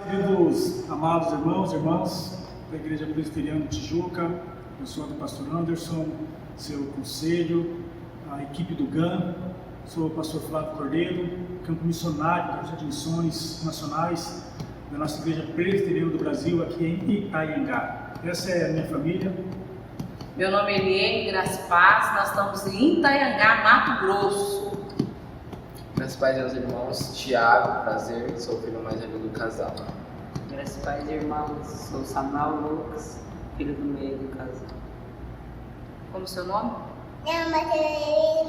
Queridos amados irmãos e irmãs da Igreja Presbiteriana de Tijuca, eu sou o pastor Anderson, seu conselho, a equipe do GAN, sou o pastor Flávio Cordeiro, campo missionário da Rede de Missões Nacionais da nossa Igreja Presbiteriana do Brasil, aqui em Itaiangá. Essa é a minha família. Meu nome é Eliane Graça Paz, nós estamos em Itaiangá, Mato Grosso. Meus pais e meus irmãos, Tiago, prazer, sou o filho mais velho do casal. Meus pais e irmãos, sou Samuel Lucas, filho do meio do casal. Como seu nome? Meu nome é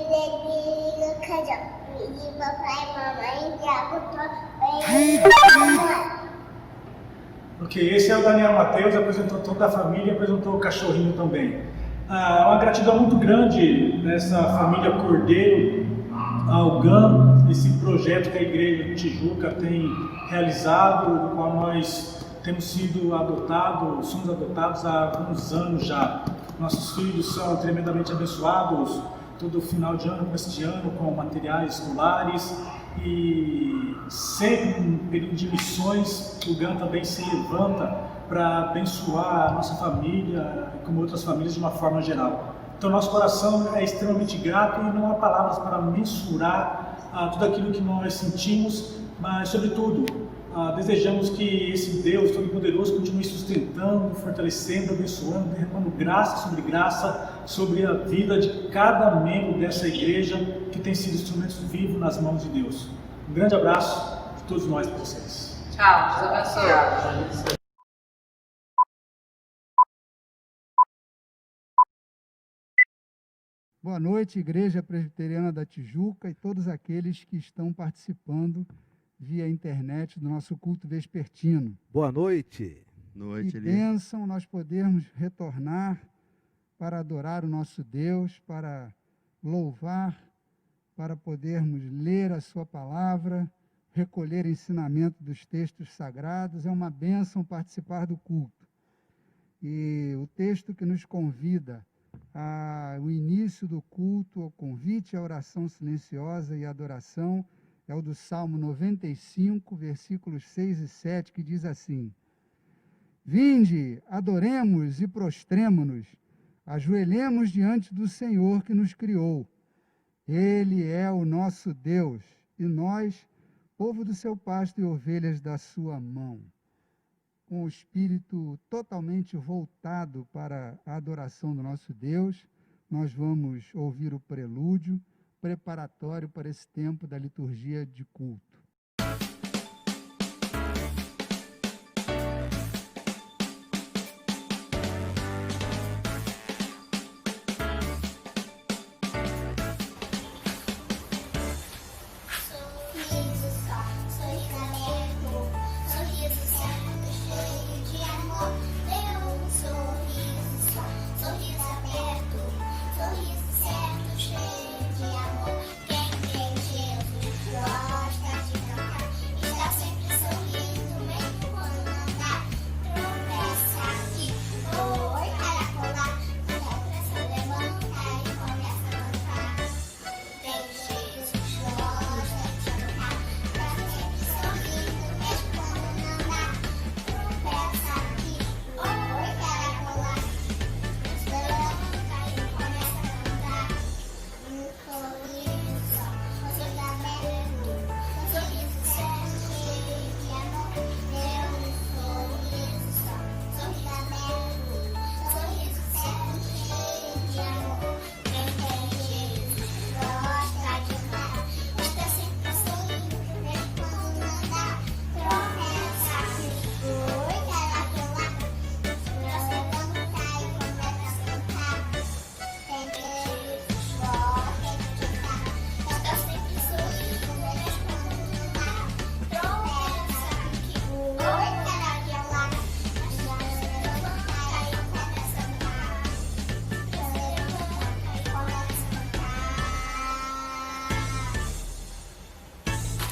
Lucas, e papai e mamãe, Tiago, Ok, esse é o Daniel Mateus, apresentou toda a família, apresentou o cachorrinho também. Uma gratidão muito grande nessa família Cordeiro ao GAN, esse projeto que a Igreja de Tijuca tem realizado, no qual nós temos sido adotados, somos adotados há alguns anos já. Nossos filhos são tremendamente abençoados todo final de ano, este ano, com materiais escolares, e sempre no período de missões o GAN também se levanta para abençoar a nossa família, como outras famílias de uma forma geral. Então nosso coração é extremamente grato e não há palavras para mensurar tudo aquilo que nós sentimos, mas sobretudo desejamos que esse Deus Todo-Poderoso continue sustentando, fortalecendo, abençoando, derramando graça sobre a vida de cada membro dessa igreja que tem sido instrumento vivo nas mãos de Deus. Um grande abraço de todos nós para vocês. Tchau, Deus abençoe. Boa noite, Igreja Presbiteriana da Tijuca e todos aqueles que estão participando via internet do nosso culto vespertino. Boa noite. Que bênção nós podermos retornar para adorar o nosso Deus, para louvar, para podermos ler a sua palavra, recolher ensinamento dos textos sagrados. É uma bênção participar do culto. E o texto que nos convida o início do culto, o convite à oração silenciosa e adoração, é o do Salmo 95, versículos 6 e 7, que diz assim: Vinde, adoremos e prostremo-nos, ajoelhemos diante do Senhor que nos criou. Ele é o nosso Deus, e nós, povo do seu pasto e ovelhas da sua mão. Com o espírito totalmente voltado para a adoração do nosso Deus, nós vamos ouvir o prelúdio preparatório para esse tempo da liturgia de culto.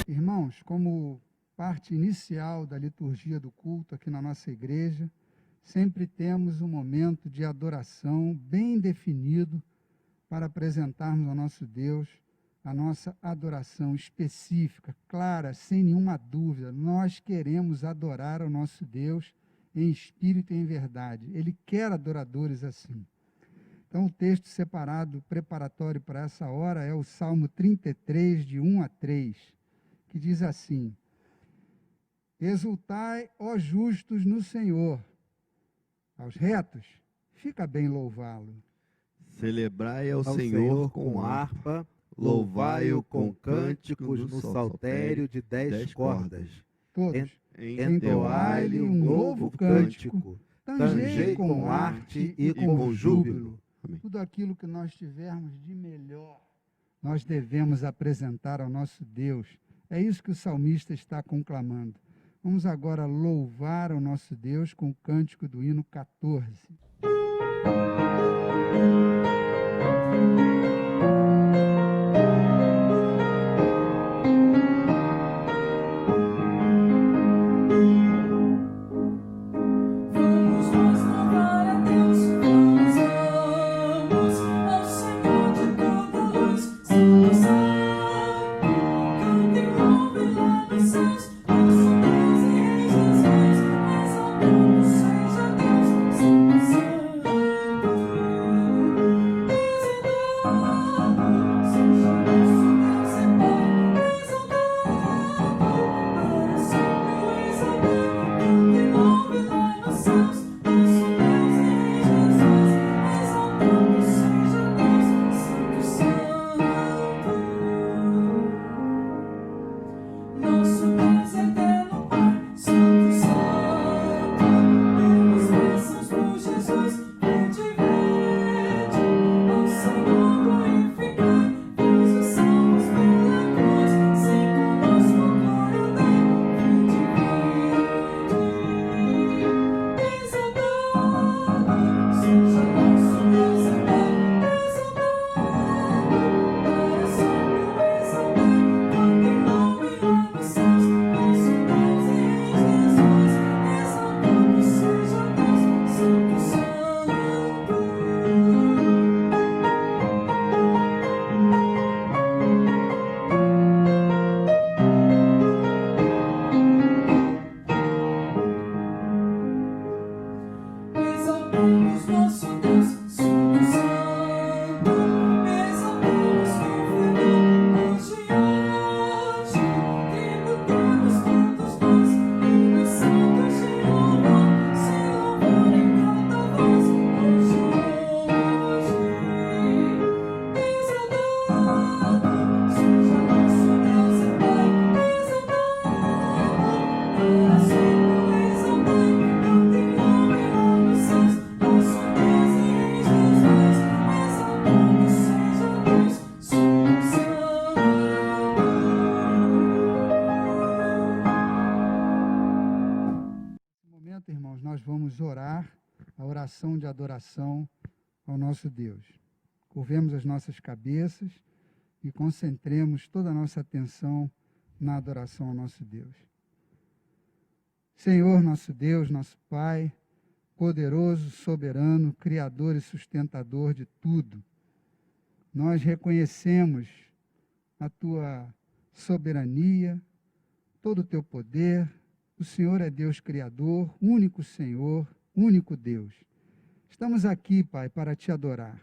Irmãos, como parte inicial da liturgia do culto aqui na nossa igreja, sempre temos um momento de adoração bem definido para apresentarmos ao nosso Deus a nossa adoração específica, clara, sem nenhuma dúvida. Nós queremos adorar ao nosso Deus em espírito e em verdade. Ele quer adoradores assim. Então, o texto separado, preparatório para essa hora, é o Salmo 33, de 1 a 3, que diz assim: Exultai, ó justos, no Senhor. Aos retos, fica bem louvá-lo. Celebrai ao Senhor com harpa, louvai-o com cânticos no saltério de 10 cordas. Todos, Entoai-lhe um novo cântico, tangei com arte e com júbilo. Tudo aquilo que nós tivermos de melhor, nós devemos apresentar ao nosso Deus. É isso que o salmista está conclamando. Vamos agora louvar ao nosso Deus com o cântico do hino 14. Irmãos, nós vamos orar a oração de adoração ao nosso Deus. Curvemos as nossas cabeças e concentremos toda a nossa atenção na adoração ao nosso Deus. Senhor, nosso Deus, nosso Pai, poderoso, soberano, criador e sustentador de tudo, nós reconhecemos a Tua soberania, todo o Teu poder. O Senhor é Deus Criador, único Senhor, único Deus. Estamos aqui, Pai, para Te adorar,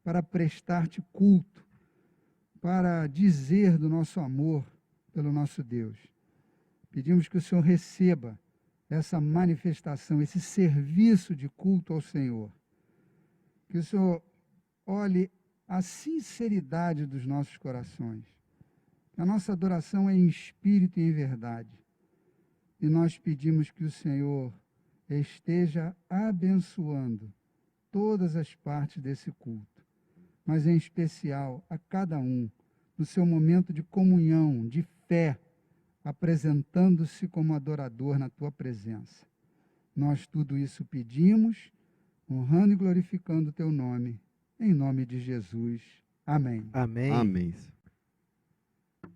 para prestar-Te culto, para dizer do nosso amor pelo nosso Deus. Pedimos que o Senhor receba essa manifestação, esse serviço de culto ao Senhor. Que o Senhor olhe a sinceridade dos nossos corações. A nossa adoração é em espírito e em verdade. E nós pedimos que o Senhor esteja abençoando todas as partes desse culto, mas em especial a cada um, no seu momento de comunhão, de fé, apresentando-se como adorador na Tua presença. Nós tudo isso pedimos, honrando e glorificando o Teu nome, em nome de Jesus. Amém. Amém. Amém.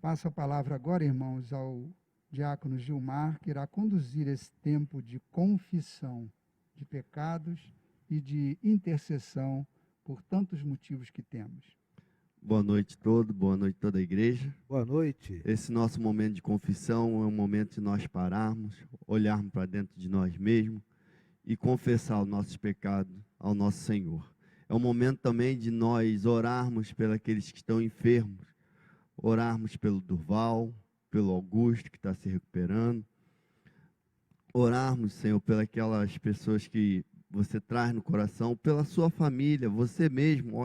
Passo a palavra agora, irmãos, ao diácono Gilmar, que irá conduzir esse tempo de confissão de pecados e de intercessão por tantos motivos que temos. Boa noite toda a igreja. Boa noite. Esse nosso momento de confissão é um momento de nós pararmos, olharmos para dentro de nós mesmos e confessar os nossos pecados ao nosso Senhor. É um momento também de nós orarmos pelos aqueles que estão enfermos, orarmos pelo Durval, pelo Augusto que está se recuperando, orarmos, Senhor, pelas aquelas pessoas que você traz no coração, pela sua família, você mesmo,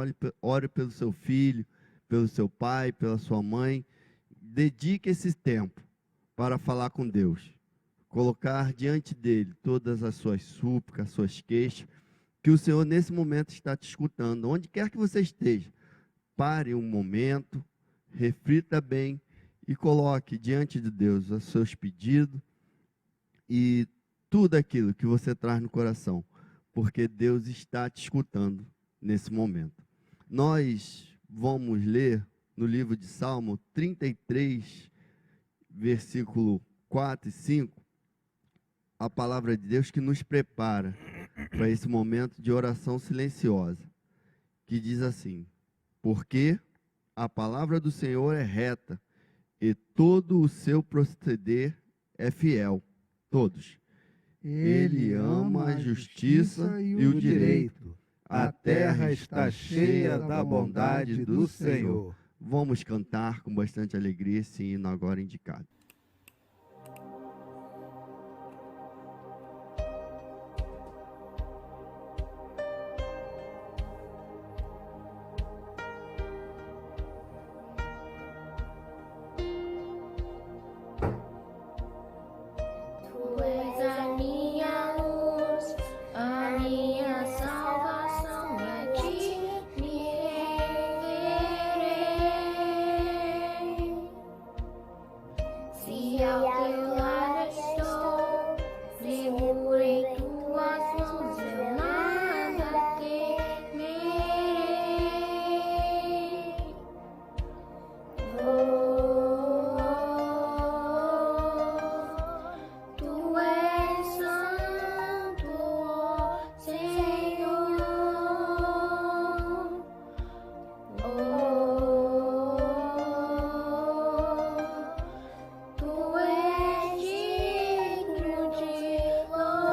ore pelo seu filho, pelo seu pai, pela sua mãe. Dedique esse tempo para falar com Deus, colocar diante dele todas as suas súplicas, as suas queixas, que o Senhor nesse momento está te escutando, onde quer que você esteja. Pare um momento, reflita bem e coloque diante de Deus os seus pedidos e tudo aquilo que você traz no coração, porque Deus está te escutando nesse momento. Nós vamos ler no livro de Salmo 33, versículo 4 e 5, a palavra de Deus que nos prepara para esse momento de oração silenciosa, que diz assim: porque a palavra do Senhor é reta e todo o seu proceder é fiel. Todos. Ele ama a justiça e o direito. A terra está cheia da bondade do Senhor. Vamos cantar com bastante alegria esse hino agora indicado. Tu és a minha luz, a minha salvação, e a ti me renderei. Se ao teu lado estou, seguro em tuas mãos, eu nada temerei. Tu és santo, ó Senhor. Tu és digno de louvor.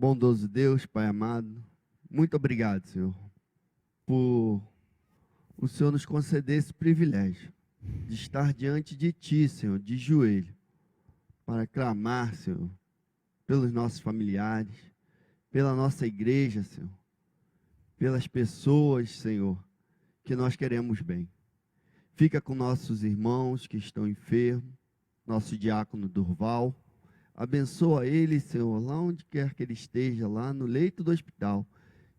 Bondoso Deus, Pai amado, muito obrigado, Senhor, por o Senhor nos conceder esse privilégio de estar diante de Ti, Senhor, de joelho, para clamar, Senhor, pelos nossos familiares, pela nossa igreja, Senhor, pelas pessoas, Senhor, que nós queremos bem. Fica com nossos irmãos que estão enfermos, nosso diácono Durval. Abençoa ele, Senhor, lá onde quer que ele esteja, lá no leito do hospital,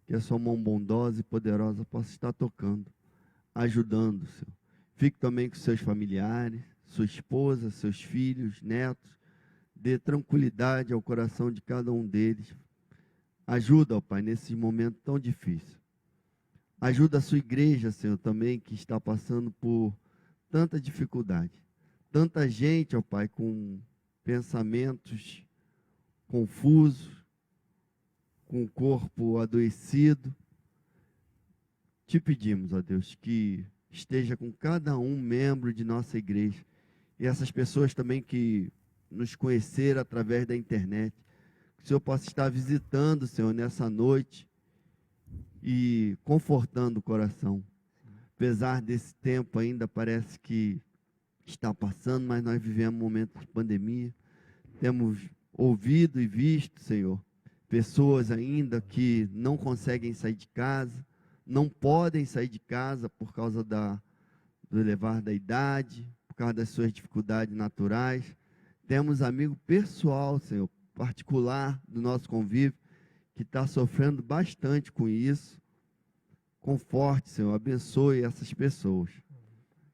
que a sua mão bondosa e poderosa possa estar tocando, ajudando, Senhor. Fique também com seus familiares, sua esposa, seus filhos, netos. Dê tranquilidade ao coração de cada um deles. Ajuda, ó Pai, nesse momento tão difícil. Ajuda a sua igreja, Senhor, também, que está passando por tanta dificuldade. Tanta gente, ó Pai, com pensamentos confusos, com o corpo adoecido. Te pedimos, ó Deus, que esteja com cada um membro de nossa igreja. E essas pessoas também que nos conheceram através da internet. Que o Senhor possa estar visitando, Senhor, nessa noite e confortando o coração. Apesar desse tempo ainda parece que está passando, mas nós vivemos um momento de pandemia. Temos ouvido e visto, Senhor, pessoas ainda que não conseguem sair de casa, não podem sair de casa por causa do elevar da idade, por causa das suas dificuldades naturais. Temos amigo pessoal, Senhor, particular do nosso convívio, que está sofrendo bastante com isso. Conforte, Senhor, abençoe essas pessoas.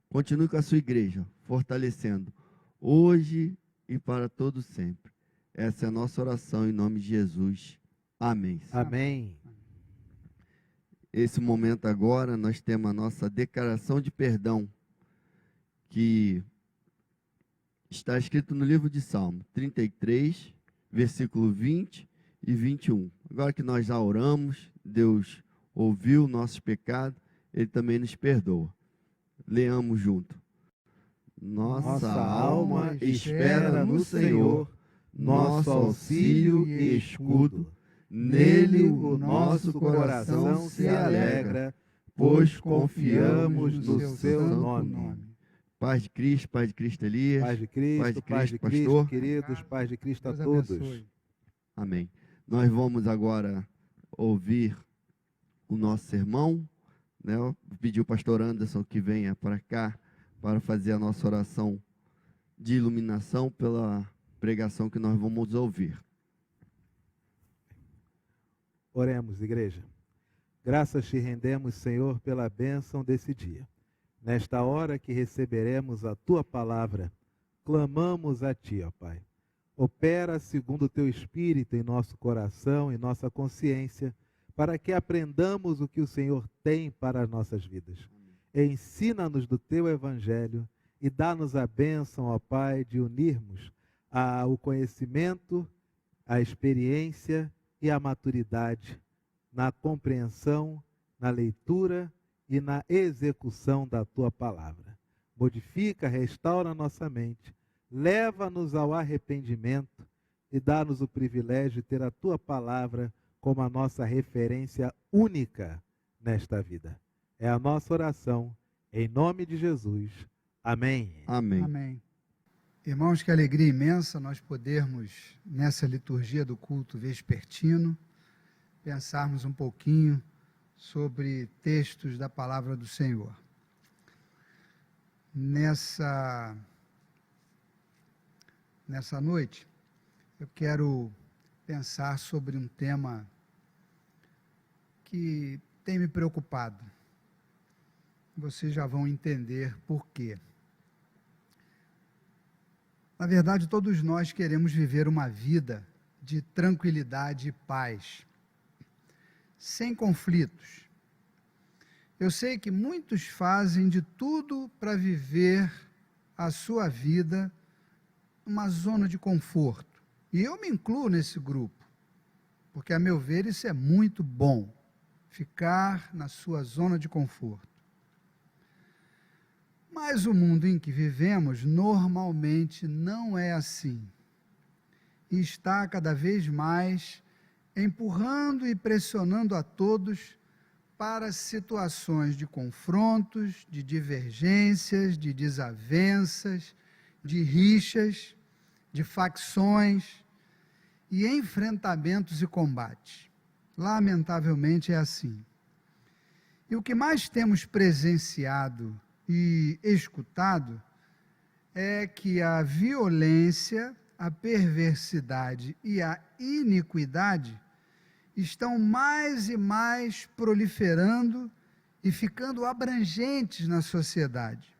Continue com a sua igreja, fortalecendo, hoje e para todo sempre. Essa é a nossa oração em nome de Jesus. Amém. Amém. Esse momento agora, nós temos a nossa declaração de perdão, que está escrito no livro de Salmo 33, versículo 20 e 21. Agora que nós já oramos, Deus ouviu nossos pecados, Ele também nos perdoa. Leamos junto. Nossa alma espera no Senhor, nosso auxílio e escudo. Nele o nosso coração se alegra, pois confiamos no seu nome. Paz de Cristo Elias. Paz de Cristo, pastor. queridos, paz de Cristo a Deus todos. abençoe. Amém. Nós vamos agora ouvir o nosso sermão, né? Eu pedi ao pastor Anderson que venha para cá para fazer a nossa oração de iluminação pela pregação que nós vamos ouvir. Oremos, igreja. Graças te rendemos, Senhor, pela bênção desse dia. Nesta hora que receberemos a tua palavra, clamamos a ti, ó Pai. Opera segundo o teu Espírito em nosso coração e nossa consciência, para que aprendamos o que o Senhor tem para as nossas vidas. Ensina-nos do teu Evangelho e dá-nos a bênção, ó Pai, de unirmos o conhecimento, a experiência e a maturidade na compreensão, na leitura e na execução da tua palavra. Modifica, restaura nossa mente, leva-nos ao arrependimento e dá-nos o privilégio de ter a tua palavra como a nossa referência única nesta vida. É a nossa oração, em nome de Jesus. Amém. Amém. Amém. Irmãos, que alegria imensa nós podermos, nessa liturgia do culto vespertino, pensarmos um pouquinho sobre textos da palavra do Senhor. Nessa noite, eu quero pensar sobre um tema que tem me preocupado. Vocês já vão entender por quê. Na verdade, todos nós queremos viver uma vida de tranquilidade e paz, sem conflitos. Eu sei que muitos fazem de tudo para viver a sua vida numa zona de conforto. E eu me incluo nesse grupo, porque, a meu ver, isso é muito bom, ficar na sua zona de conforto. Mas o mundo em que vivemos normalmente não é assim. E está cada vez mais empurrando e pressionando a todos para situações de confrontos, de divergências, de desavenças, de rixas, de facções e enfrentamentos e combates. Lamentavelmente é assim. E o que mais temos presenciado e escutado é que a violência, a perversidade e a iniquidade estão mais e mais proliferando e ficando abrangentes na sociedade.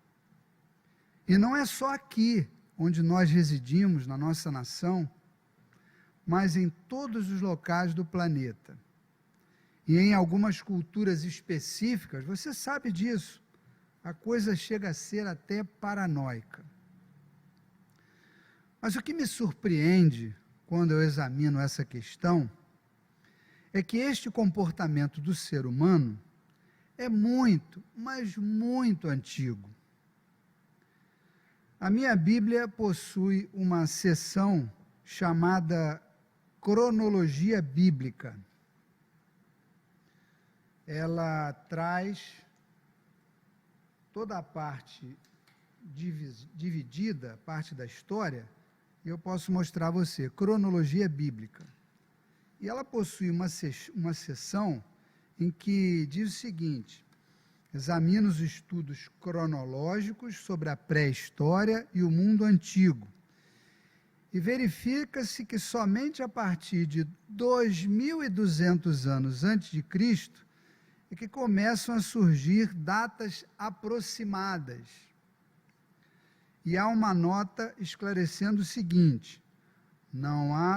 E não é só aqui, onde nós residimos, na nossa nação, mas em todos os locais do planeta. E em algumas culturas específicas, você sabe disso, a coisa chega a ser até paranoica. Mas o que me surpreende quando eu examino essa questão é que este comportamento do ser humano é muito, mas muito antigo. A minha Bíblia possui uma seção chamada Cronologia Bíblica. Ela traz toda a parte dividida, parte da história, e eu posso mostrar a você, Cronologia Bíblica. E ela possui uma seção em que diz o seguinte: examina os estudos cronológicos sobre a pré-história e o mundo antigo. E verifica-se que somente a partir de 2.200 anos antes de Cristo é que começam a surgir datas aproximadas. E há uma nota esclarecendo o seguinte: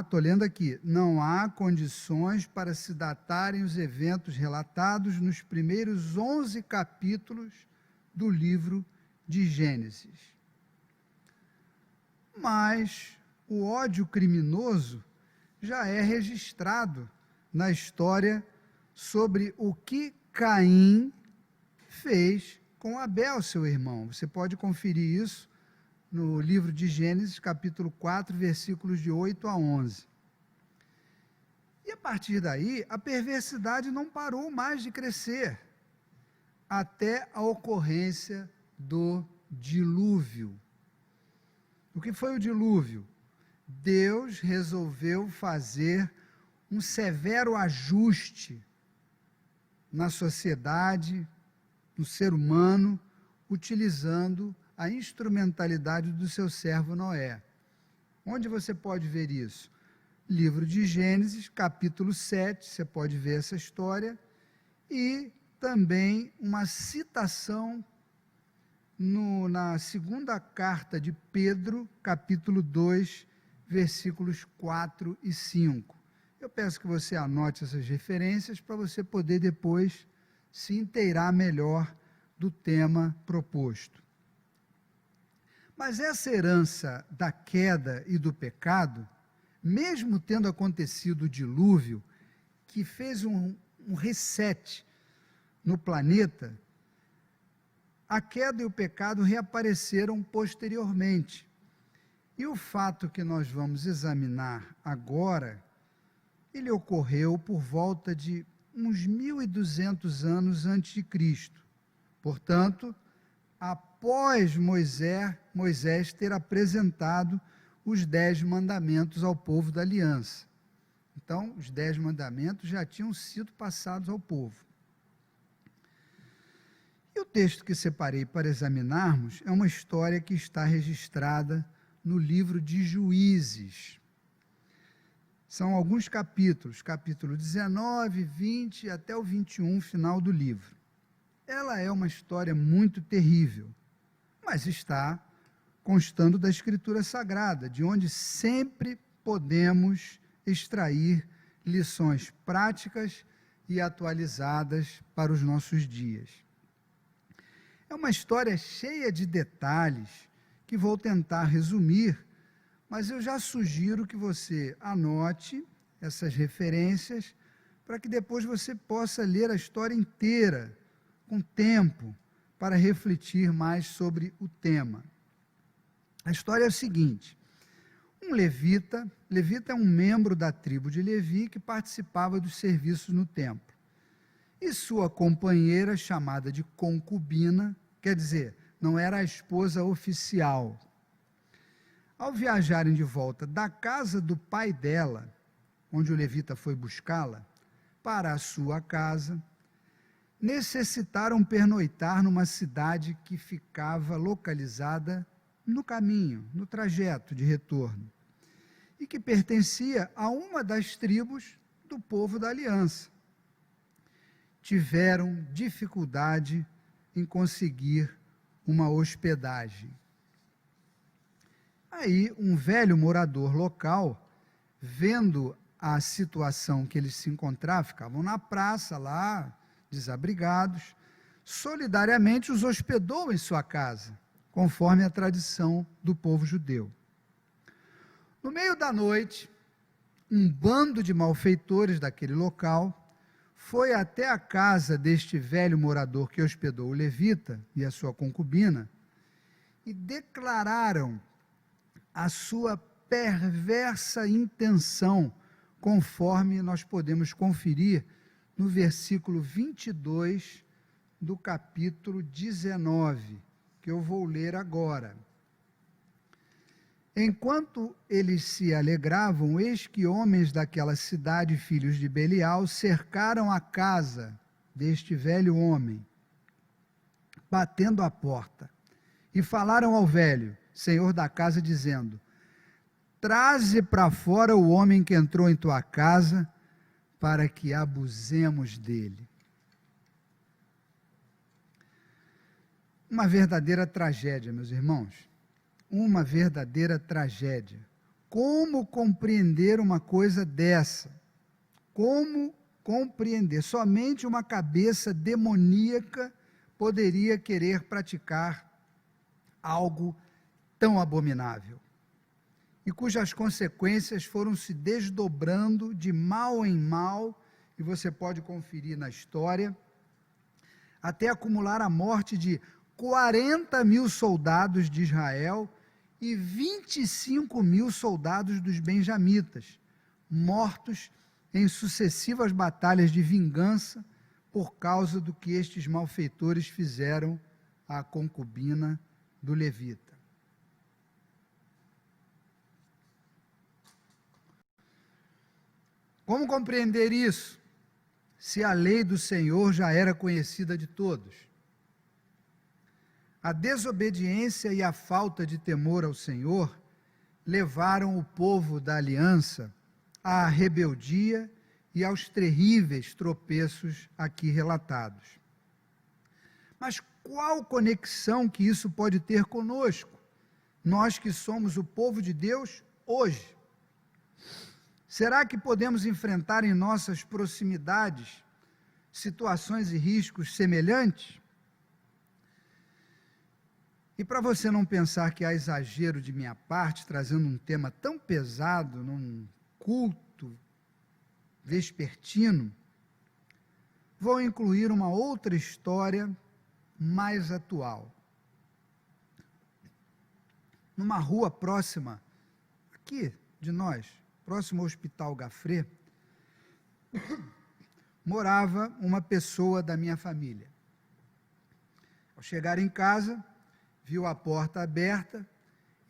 estou lendo aqui, não há condições para se datarem os eventos relatados nos primeiros 11 capítulos do livro de Gênesis. Mas o ódio criminoso já é registrado na história sobre o que Caim fez com Abel, seu irmão. Você pode conferir isso no livro de Gênesis, capítulo 4, versículos de 8 a 11. E a partir daí, a perversidade não parou mais de crescer, até a ocorrência do dilúvio. O que foi o dilúvio? Deus resolveu fazer um severo ajuste na sociedade, no ser humano, utilizando a instrumentalidade do seu servo Noé. Onde você pode ver isso? Livro de Gênesis, capítulo 7, você pode ver essa história, e também uma citação na segunda carta de Pedro, capítulo 2, versículos 4 e 5. Eu peço que você anote essas referências para você poder depois se inteirar melhor do tema proposto. Mas essa herança da queda e do pecado, mesmo tendo acontecido o dilúvio, que fez um reset no planeta, a queda e o pecado reapareceram posteriormente. E o fato que nós vamos examinar agora, ele ocorreu por volta de uns 1.200 anos antes de Cristo. Portanto, após Moisés ter apresentado os 10 mandamentos ao povo da aliança. Então, os 10 mandamentos já tinham sido passados ao povo. E o texto que separei para examinarmos é uma história que está registrada no livro de Juízes. São alguns capítulos, capítulo 19, 20 até o 21, final do livro. Ela é uma história muito terrível, mas está constando da Escritura Sagrada, de onde sempre podemos extrair lições práticas e atualizadas para os nossos dias. É uma história cheia de detalhes que vou tentar resumir, mas eu já sugiro que você anote essas referências para que depois você possa ler a história inteira, com tempo, para refletir mais sobre o tema. A história é a seguinte: Um levita é um membro da tribo de Levi que participava dos serviços no templo. E sua companheira, chamada de concubina, quer dizer, não era a esposa oficial. Ao viajarem de volta da casa do pai dela, onde o levita foi buscá-la, para a sua casa, necessitaram pernoitar numa cidade que ficava localizada no caminho, no trajeto de retorno, e que pertencia a uma das tribos do povo da aliança. Tiveram dificuldade em conseguir uma hospedagem. Aí, um velho morador local, vendo a situação que eles se encontravam, ficavam na praça lá, desabrigados, solidariamente os hospedou em sua casa, conforme a tradição do povo judeu. No meio da noite, um bando de malfeitores daquele local foi até a casa deste velho morador que hospedou o levita e a sua concubina e declararam a sua perversa intenção, conforme nós podemos conferir no versículo 22 do capítulo 19, que eu vou ler agora. Enquanto eles se alegravam, eis que homens daquela cidade, filhos de Belial, cercaram a casa deste velho homem, batendo à porta, e falaram ao velho, senhor da casa, dizendo: traze para fora o homem que entrou em tua casa, para que abusemos dele. Uma verdadeira tragédia, meus irmãos. Uma verdadeira tragédia. Como compreender uma coisa dessa? Como compreender? Somente uma cabeça demoníaca poderia querer praticar algo tão abominável, e cujas consequências foram se desdobrando de mal em mal, e você pode conferir na história, até acumular a morte de 40.000 soldados de Israel e 25.000 soldados dos benjamitas, mortos em sucessivas batalhas de vingança por causa do que estes malfeitores fizeram à concubina do levita. Como compreender isso, se a lei do Senhor já era conhecida de todos? A desobediência e a falta de temor ao Senhor levaram o povo da aliança à rebeldia e aos terríveis tropeços aqui relatados. Mas qual conexão que isso pode ter conosco, nós que somos o povo de Deus hoje? Será que podemos enfrentar em nossas proximidades situações e riscos semelhantes? E para você não pensar que há exagero de minha parte, trazendo um tema tão pesado num culto vespertino, vou incluir uma outra história mais atual. Numa rua próxima, aqui de nós, próximo ao Hospital Gafré, morava uma pessoa da minha família. Ao chegar em casa, viu a porta aberta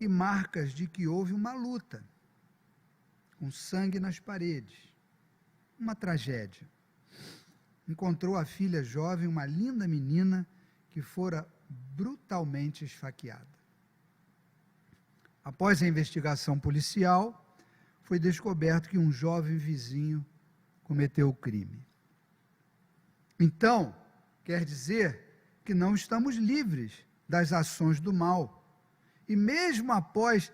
e marcas de que houve uma luta, com sangue nas paredes. Uma tragédia. Encontrou a filha jovem, uma linda menina, que fora brutalmente esfaqueada. Após a investigação policial, foi descoberto que um jovem vizinho cometeu o crime. Então, quer dizer que não estamos livres das ações do mal. E mesmo após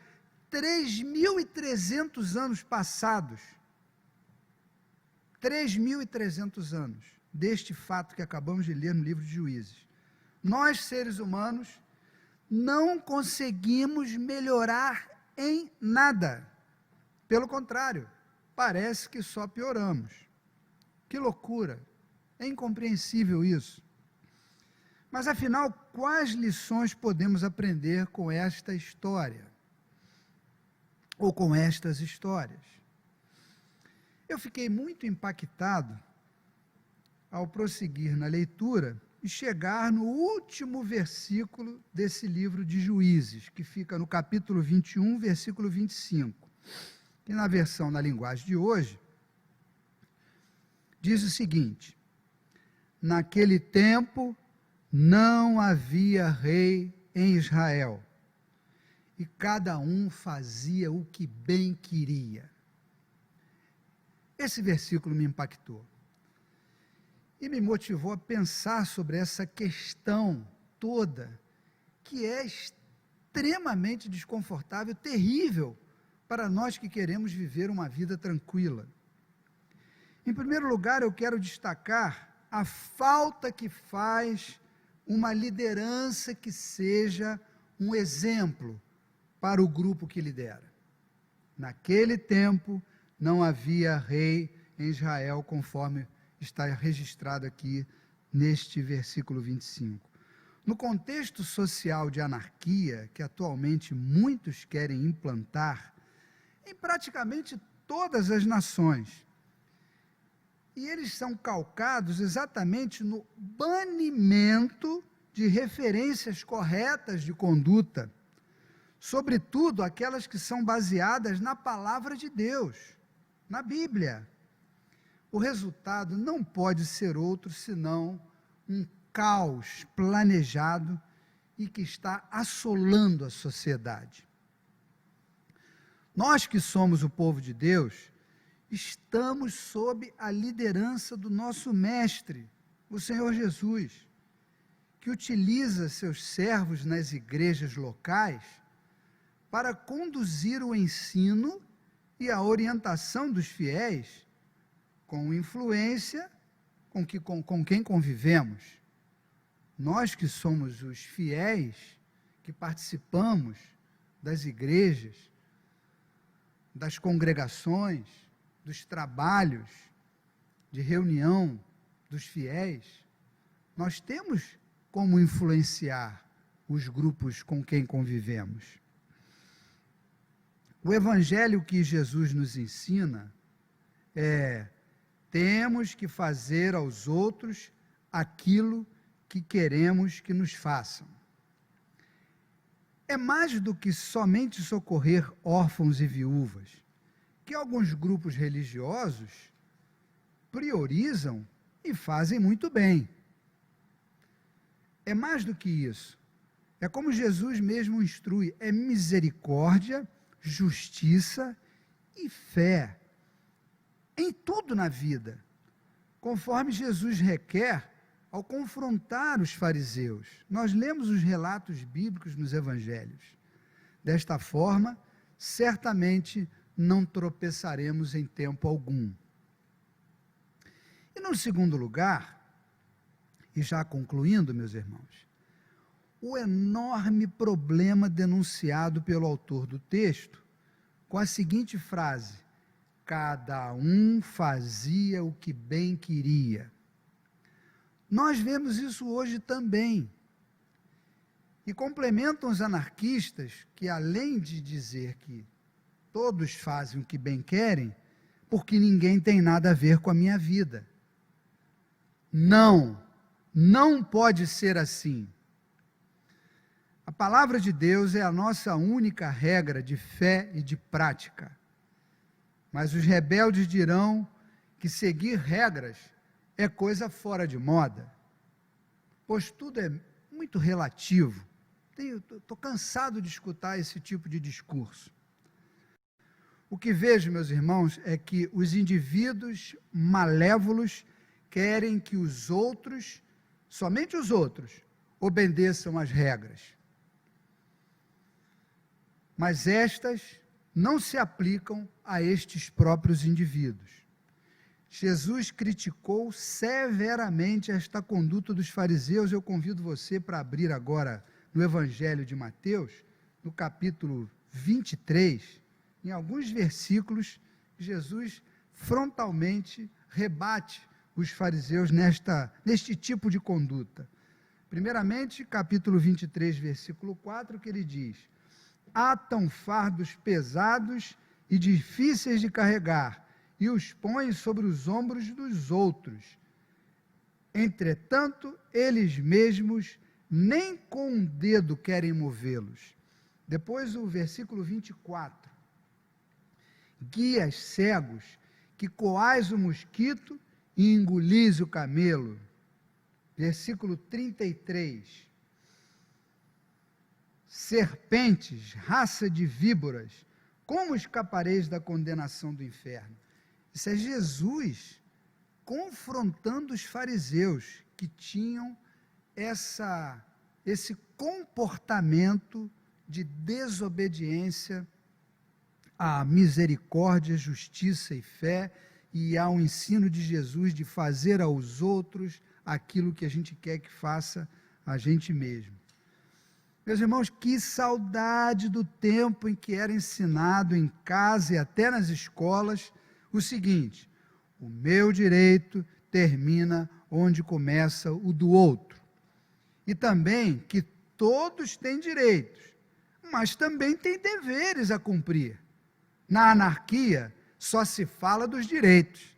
3.300 anos passados, 3.300 anos deste fato que acabamos de ler no livro de Juízes, nós, seres humanos, não conseguimos melhorar em nada. Pelo contrário, parece que só pioramos. Que loucura! É incompreensível isso. Mas, afinal, quais lições podemos aprender com esta história? ou com estas histórias. Eu fiquei muito impactado ao prosseguir na leitura e chegar no último versículo desse livro de Juízes, que fica no capítulo 21, versículo 25, que na versão na linguagem de hoje, diz o seguinte: naquele tempo não havia rei em Israel, e cada um fazia o que bem queria. Esse versículo me impactou e me motivou a pensar sobre essa questão toda, que é extremamente desconfortável, terrível para nós que queremos viver uma vida tranquila. Em primeiro lugar, eu quero destacar a falta que faz uma liderança que seja um exemplo para o grupo que lidera. Naquele tempo, não havia rei em Israel, conforme está registrado aqui neste versículo 25. No contexto social de anarquia, que atualmente muitos querem implantar em praticamente todas as nações, e eles são calcados exatamente no banimento de referências corretas de conduta, sobretudo aquelas que são baseadas na palavra de Deus, na Bíblia. O resultado não pode ser outro senão um caos planejado e que está assolando a sociedade. Nós que somos o povo de Deus, estamos sob a liderança do nosso mestre, o Senhor Jesus, que utiliza seus servos nas igrejas locais para conduzir o ensino e a orientação dos fiéis com influência com quem convivemos. Nós que somos os fiéis, que participamos das igrejas, das congregações, dos trabalhos de reunião dos fiéis, nós temos como influenciar os grupos com quem convivemos. O evangelho que Jesus nos ensina é: temos que fazer aos outros aquilo que queremos que nos façam. É mais do que somente socorrer órfãos e viúvas, que alguns grupos religiosos priorizam e fazem muito bem. É mais do que isso. É como Jesus mesmo instrui: é misericórdia, justiça e fé em tudo na vida, conforme Jesus requer ao confrontar os fariseus. Nós lemos os relatos bíblicos nos evangelhos. Desta forma, certamente não tropeçaremos em tempo algum. E no segundo lugar, e já concluindo, meus irmãos, o enorme problema denunciado pelo autor do texto, com a seguinte frase: cada um fazia o que bem queria. Nós vemos isso hoje também. E complementam os anarquistas que, além de dizer que todos fazem o que bem querem, porque ninguém tem nada a ver com a minha vida. Não pode ser assim. A palavra de Deus é a nossa única regra de fé e de prática. Mas os rebeldes dirão que seguir regras é coisa fora de moda, pois tudo é muito relativo. Estou cansado de escutar esse tipo de discurso. O que vejo, meus irmãos, é que os indivíduos malévolos querem que os outros, somente os outros, obedeçam às regras. Mas estas não se aplicam a estes próprios indivíduos. Jesus criticou severamente esta conduta dos fariseus. Eu convido você para abrir agora no Evangelho de Mateus, no capítulo 23, em alguns versículos, Jesus frontalmente rebate os fariseus neste tipo de conduta. Primeiramente, capítulo 23, versículo 4, que ele diz: atam fardos pesados e difíceis de carregar e os põem sobre os ombros dos outros. Entretanto, eles mesmos nem com um dedo querem movê-los. Depois o versículo 24. Guias cegos, que coais o mosquito e engolis o camelo. Versículo 33. Serpentes, raça de víboras, como escapareis da condenação do inferno? Isso é Jesus confrontando os fariseus que tinham esse comportamento de desobediência à misericórdia, justiça e fé, e ao ensino de Jesus de fazer aos outros aquilo que a gente quer que faça a gente mesmo. Meus irmãos, que saudade do tempo em que era ensinado em casa e até nas escolas o seguinte: o meu direito termina onde começa o do outro. E também que todos têm direitos, mas também têm deveres a cumprir. Na anarquia, só se fala dos direitos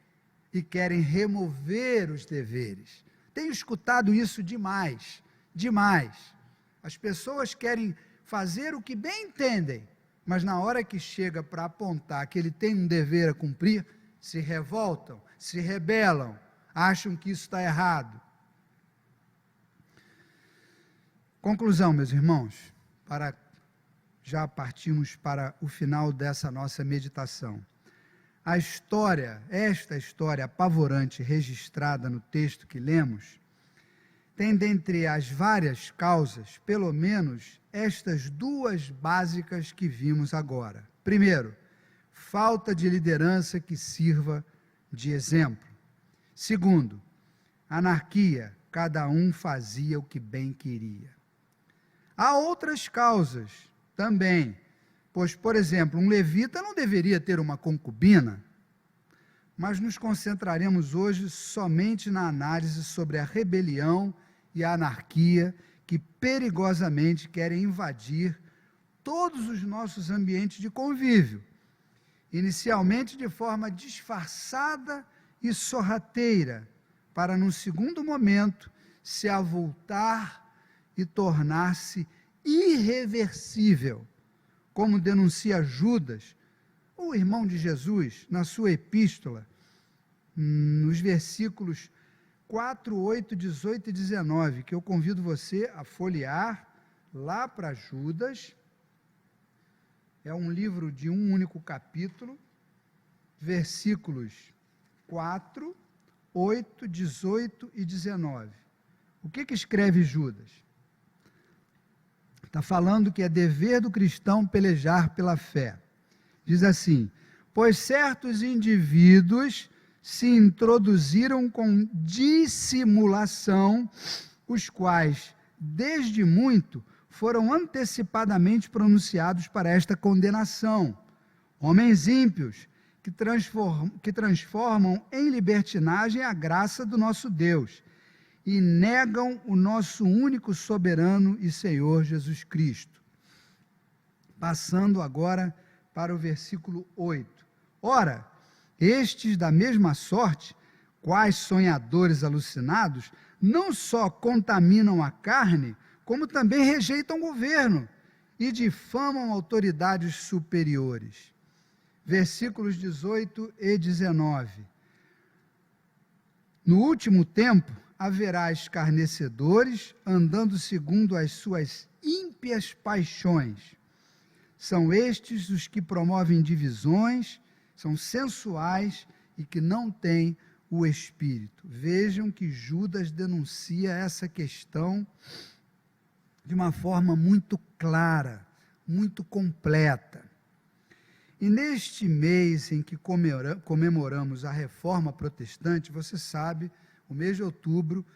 e querem remover os deveres. Tenho escutado isso demais, demais. As pessoas querem fazer o que bem entendem, mas na hora que chega para apontar que ele tem um dever a cumprir, se revoltam, se rebelam, acham que isso está errado. Conclusão, meus irmãos, para já partimos para o final dessa nossa meditação. Esta história apavorante registrada no texto que lemos, tem dentre as várias causas, pelo menos estas duas básicas que vimos agora. Primeiro, falta de liderança que sirva de exemplo. Segundo, anarquia, cada um fazia o que bem queria. Há outras causas também, pois, por exemplo, um levita não deveria ter uma concubina, mas nos concentraremos hoje somente na análise sobre a rebelião e a anarquia que perigosamente querem invadir todos os nossos ambientes de convívio, inicialmente de forma disfarçada e sorrateira, para num segundo momento se avultar e tornar-se irreversível, como denuncia Judas, o irmão de Jesus, na sua epístola, nos versículos 4, 8, 18 e 19, que eu convido você a folhear lá para Judas. É um livro de um único capítulo, versículos 4, 8, 18 e 19. O que escreve Judas? Está falando que é dever do cristão pelejar pela fé. Diz assim: pois certos indivíduos se introduziram com dissimulação, os quais, desde muito, foram antecipadamente pronunciados para esta condenação. Homens ímpios, que transformam em libertinagem a graça do nosso Deus e negam o nosso único soberano e Senhor Jesus Cristo. Passando agora para o versículo 8. Ora, estes da mesma sorte, quais sonhadores alucinados, não só contaminam a carne, como também rejeitam o governo e difamam autoridades superiores. Versículos 18 e 19. No último tempo, haverá escarnecedores, andando segundo as suas ímpias paixões. São estes os que promovem divisões, são sensuais e que não têm o Espírito. Vejam que Judas denuncia essa questão de uma forma muito clara, muito completa. E neste mês em que comemoramos a Reforma Protestante, você sabe, o mês de outubro,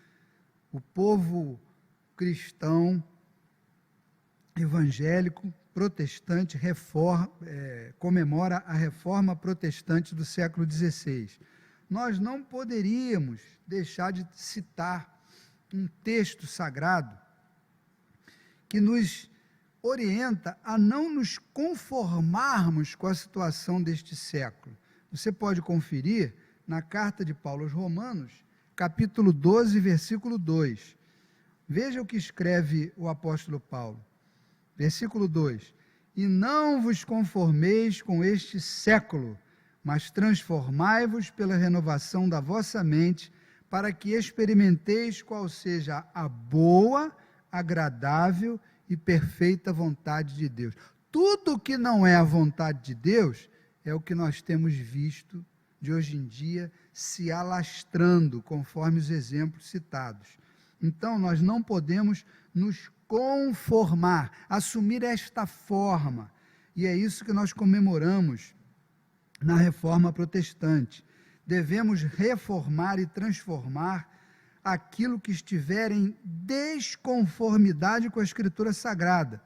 o povo cristão, evangélico, protestante, comemora a Reforma Protestante do século XVI. Nós não poderíamos deixar de citar um texto sagrado que nos orienta a não nos conformarmos com a situação deste século. Você pode conferir na carta de Paulo aos Romanos, capítulo 12, versículo 2. Veja o que escreve o apóstolo Paulo. Versículo 2: E não vos conformeis com este século, mas transformai-vos pela renovação da vossa mente, para que experimenteis qual seja a boa, agradável e perfeita vontade de Deus. Tudo que não é a vontade de Deus é o que nós temos visto de hoje em dia se alastrando, conforme os exemplos citados. Então, nós não podemos nos conformar, assumir esta forma. E é isso que nós comemoramos na Reforma Protestante. Devemos reformar e transformar aquilo que estiver em desconformidade com a Escritura Sagrada,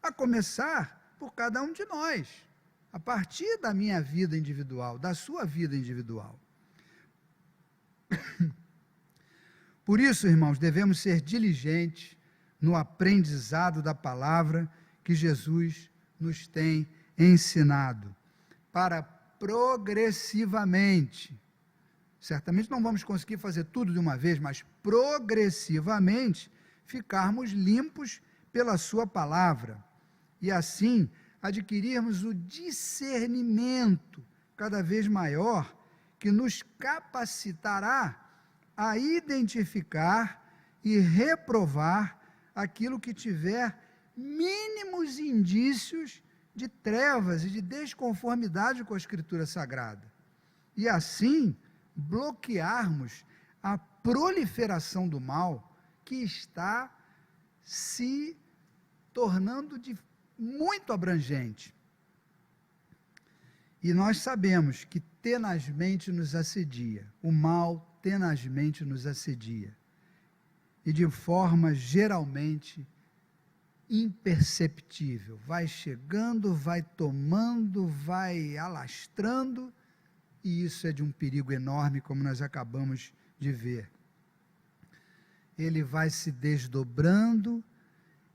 a começar por cada um de nós, a partir da minha vida individual, da sua vida individual. Por isso, irmãos, devemos ser diligentes no aprendizado da palavra que Jesus nos tem ensinado, para progressivamente, certamente não vamos conseguir fazer tudo de uma vez, mas progressivamente ficarmos limpos pela sua palavra e assim adquirirmos o discernimento cada vez maior que nos capacitará a identificar e reprovar aquilo que tiver mínimos indícios de trevas e de desconformidade com a Escritura Sagrada. E assim bloquearmos a proliferação do mal que está se tornando muito abrangente. E nós sabemos que tenazmente nos assedia, o mal tenazmente nos assedia, e de forma geralmente imperceptível, vai chegando, vai tomando, vai alastrando, e isso é de um perigo enorme, como nós acabamos de ver. Ele vai se desdobrando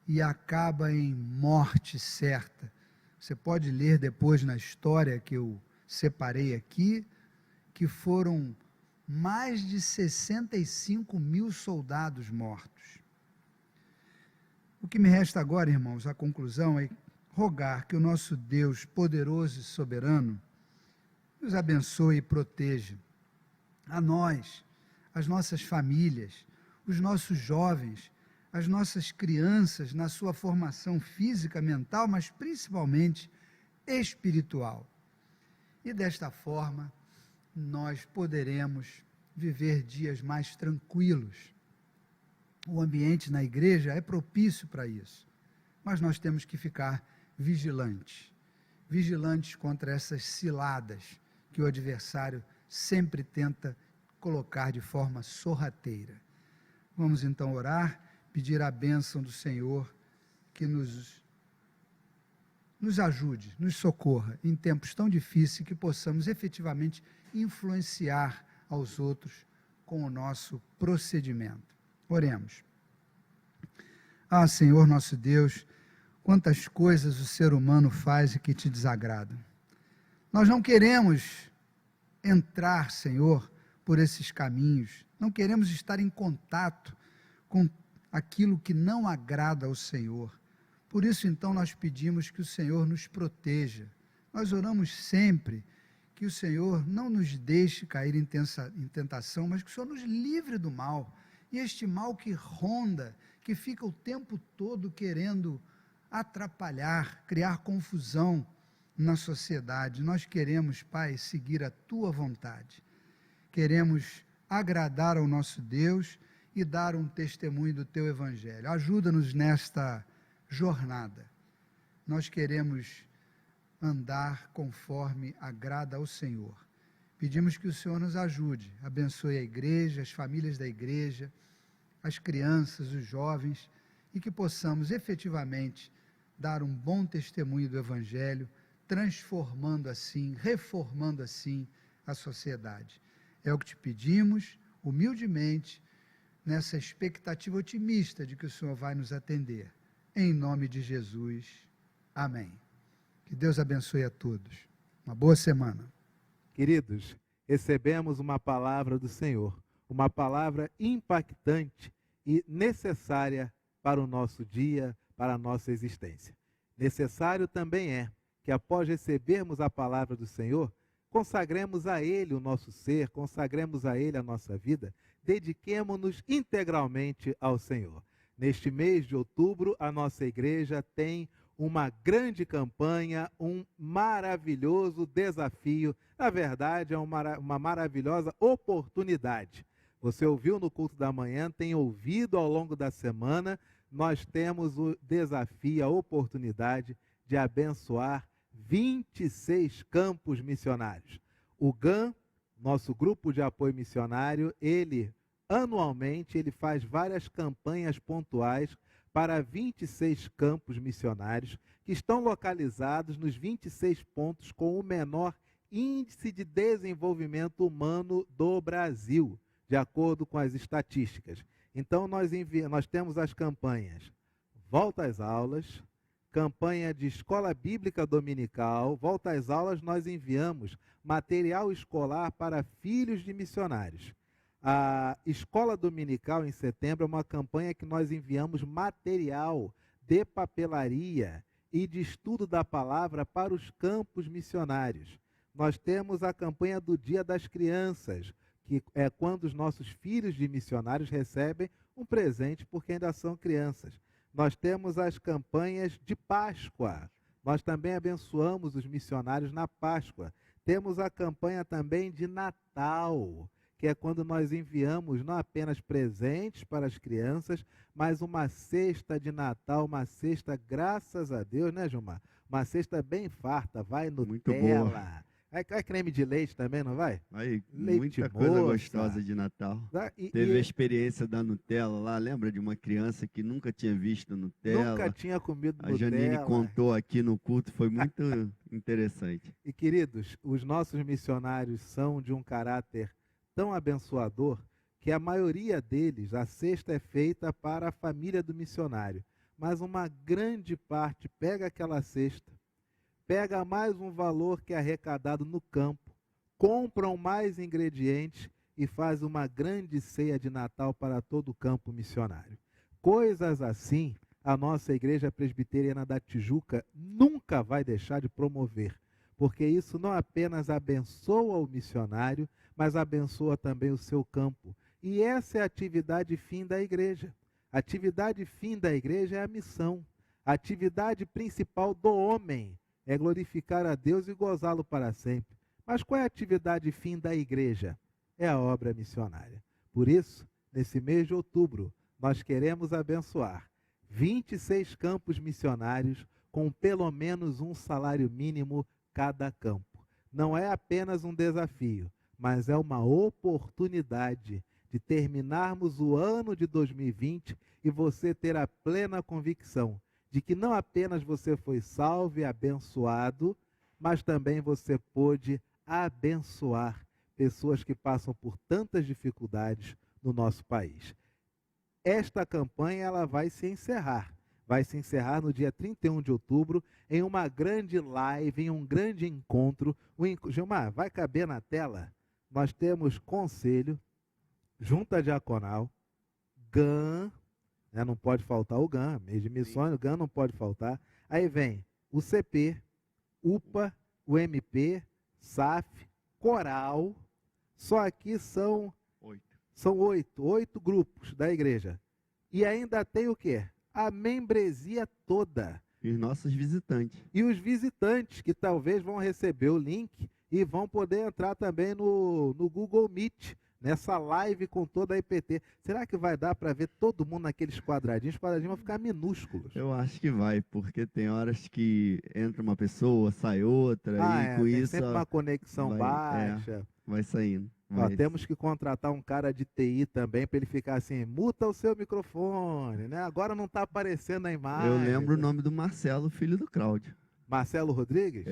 e acaba em morte certa. Você pode ler depois na história que eu separei aqui, que foram mais de 65 mil soldados mortos. O que me resta agora, irmãos, a conclusão é rogar que o nosso Deus poderoso e soberano nos abençoe e proteja a nós, as nossas famílias, os nossos jovens, as nossas crianças na sua formação física, mental, mas principalmente espiritual. E desta forma, nós poderemos viver dias mais tranquilos. O ambiente na igreja é propício para isso, mas nós temos que ficar vigilantes contra essas ciladas que o adversário sempre tenta colocar de forma sorrateira. Vamos então orar, pedir a bênção do Senhor que nos ajude, nos socorra em tempos tão difíceis, que possamos efetivamente influenciar aos outros com o nosso procedimento. Oremos. Ah, Senhor nosso Deus, quantas coisas o ser humano faz e que te desagradam. Nós não queremos entrar, Senhor, por esses caminhos, não queremos estar em contato com aquilo que não agrada ao Senhor. Por isso, então, nós pedimos que o Senhor nos proteja. Nós oramos sempre que o Senhor não nos deixe cair em tentação, mas que o Senhor nos livre do mal. E este mal que ronda, que fica o tempo todo querendo atrapalhar, criar confusão na sociedade. Nós queremos, Pai, seguir a Tua vontade. Queremos agradar ao nosso Deus e dar um testemunho do Teu Evangelho. Ajuda-nos nesta jornada. Nós queremos andar conforme agrada ao Senhor. Pedimos que o Senhor nos ajude, abençoe a igreja, as famílias da igreja, as crianças, os jovens, e que possamos efetivamente dar um bom testemunho do Evangelho, transformando assim, reformando assim a sociedade. É o que te pedimos, humildemente, nessa expectativa otimista de que o Senhor vai nos atender. em nome de Jesus. Amém. Que Deus abençoe a todos. Uma boa semana. Queridos, recebemos uma palavra do Senhor, uma palavra impactante e necessária para o nosso dia, para a nossa existência. Necessário também é que, após recebermos a palavra do Senhor, consagremos a Ele o nosso ser, consagremos a Ele a nossa vida, dediquemo-nos integralmente ao Senhor. Neste mês de outubro, a nossa igreja tem uma grande campanha, um maravilhoso desafio. Na verdade, é uma maravilhosa oportunidade. Você ouviu no culto da manhã, tem ouvido ao longo da semana, nós temos o desafio, a oportunidade de abençoar 26 campos missionários. O GAM, nosso grupo de apoio missionário, anualmente, ele faz várias campanhas pontuais para 26 campos missionários que estão localizados nos 26 pontos com o menor índice de desenvolvimento humano do Brasil, de acordo com as estatísticas. Então, nós temos as campanhas Volta às Aulas, campanha de Escola Bíblica Dominical. Volta às Aulas, nós enviamos material escolar para filhos de missionários. A Escola Dominical, em setembro, é uma campanha que nós enviamos material de papelaria e de estudo da palavra para os campos missionários. Nós temos a campanha do Dia das Crianças, que é quando os nossos filhos de missionários recebem um presente porque ainda são crianças. Nós temos as campanhas de Páscoa. Nós também abençoamos os missionários na Páscoa. Temos a campanha também de Natal, que é quando nós enviamos não apenas presentes para as crianças, mas uma cesta de Natal, uma cesta, graças a Deus, né, Gilmar? Uma cesta bem farta, vai Nutella. Vai creme de leite também, não vai? Vai, leite muita coisa moça. gostosa de Natal. Teve a experiência da Nutella lá, lembra de uma criança que nunca tinha visto Nutella? Nunca tinha comido A Nutella. Janine contou aqui no culto, foi muito interessante. E queridos, os nossos missionários são de um caráter tão abençoador que a maioria deles, a cesta é feita para a família do missionário, mas uma grande parte pega aquela cesta, pega mais um valor que é arrecadado no campo, compram mais ingredientes e faz uma grande ceia de Natal para todo o campo missionário. Coisas assim, a nossa Igreja Presbiteriana da Tijuca nunca vai deixar de promover, porque isso não apenas abençoa o missionário, mas abençoa também o seu campo. E essa é a atividade fim da igreja. A atividade fim da igreja é a missão. A atividade principal do homem é glorificar a Deus e gozá-lo para sempre. Mas qual é a atividade fim da igreja? É a obra missionária. Por isso, nesse mês de outubro, nós queremos abençoar 26 campos missionários com pelo menos um salário mínimo cada campo. Não é apenas um desafio, mas é uma oportunidade de terminarmos o ano de 2020 e você ter a plena convicção de que não apenas você foi salvo e abençoado, mas também você pôde abençoar pessoas que passam por tantas dificuldades no nosso país. Esta campanha ela vai se encerrar no dia 31 de outubro, em uma grande live, em um grande encontro. Gilmar, vai caber na tela? Nós temos conselho, junta diaconal, GAM, né, não pode faltar o GAM, mês de missões, o GAM não pode faltar. Aí vem o CP, UPA, o MP, SAF, Coral. Só aqui são 8 grupos da igreja. E ainda tem o quê? A membresia toda. E os nossos visitantes. E os visitantes, que talvez vão receber o link e vão poder entrar também no Google Meet, nessa live com toda a IPT. Será que vai dar para ver todo mundo naqueles quadradinhos? Os quadradinhos vão ficar minúsculos. Eu acho que vai, porque tem horas que entra uma pessoa, sai outra, e com tem isso... sempre uma conexão baixa. Vai saindo. Ó, temos que contratar um cara de TI também para ele ficar assim, muta o seu microfone, né? Agora não está aparecendo a imagem. Eu lembro o nome do Marcelo, filho do Cláudio. Marcelo Rodrigues?